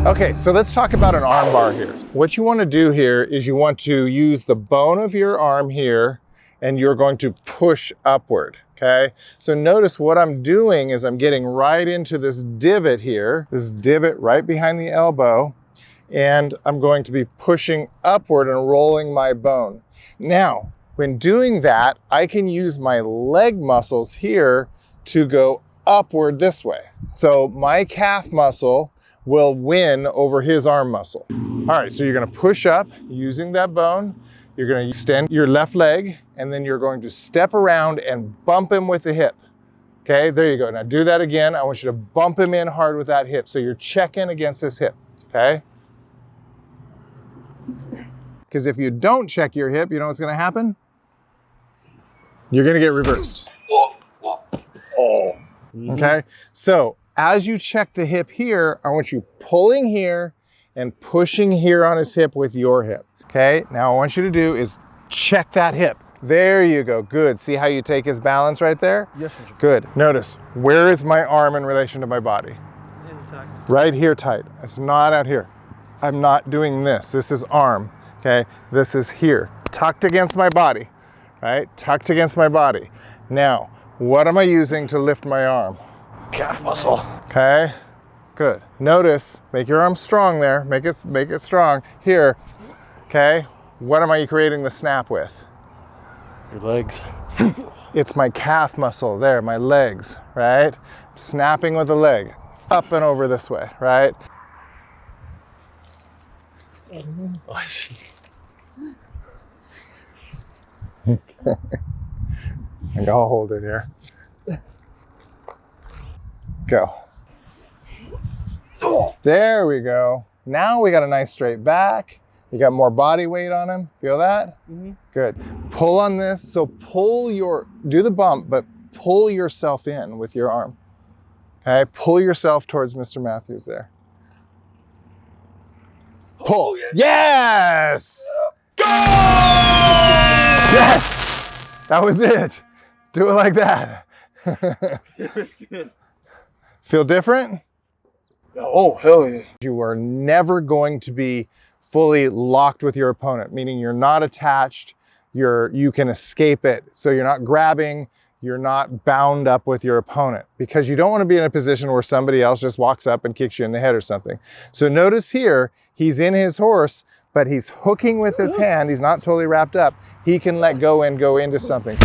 Okay, so let's talk about an arm bar here. What you want to do here is you want to use the bone of your arm here, and you're going to push upward, okay? So notice what I'm doing is I'm getting right into this divot here, this divot right behind the elbow, and I'm going to be pushing upward and rolling my bone. Now, when doing that, I can use my leg muscles here to go upward this way. So my calf muscle will win over his arm muscle. All right, so you're gonna push up using that bone. You're gonna extend your left leg, and then you're going to step around and bump him with the hip. Okay, there you go. Now do that again. I want you to bump him in hard with that hip. So you're checking against this hip, okay? Because if you don't check your hip, you know what's gonna happen? You're gonna get reversed. Oh. Okay, so as you check the hip here, I want you pulling here and pushing here on his hip with your hip. Okay, now I want you to do is check that hip. There you go, good. See how you take his balance right there? Yes, sir. Good. Notice, where is my arm in relation to my body? Right here tight. It's not out here. I'm not doing this. This is arm, okay? This is here, tucked against my body, right? Tucked against my body. Now, what am I using to lift my arm? Calf muscle. Okay, good. Notice, make your arm strong there. Make it strong. Here, okay? What am I creating the snap with? Your legs. It's my calf muscle there, my legs, right? Snapping with the leg, up and over this way, right? Oh, I see. Okay. I'll hold it here. Go. There we go. Now we got a nice straight back. You got more body weight on him. Feel that? Mm-hmm. Good. Pull on this. So do the bump, but pull yourself in with your arm. Okay, pull yourself towards Mr. Matthews there. Pull. Oh, yeah. Yes! Go! Yes! That was it. Do it like that. It was good. Feel different? Oh, hell yeah. You are never going to be fully locked with your opponent, meaning you're not attached, you can escape it. So you're not grabbing, you're not bound up with your opponent, because you don't want to be in a position where somebody else just walks up and kicks you in the head or something. So notice here, he's in his horse, but he's hooking with his hand. He's not totally wrapped up. He can let go and go into something.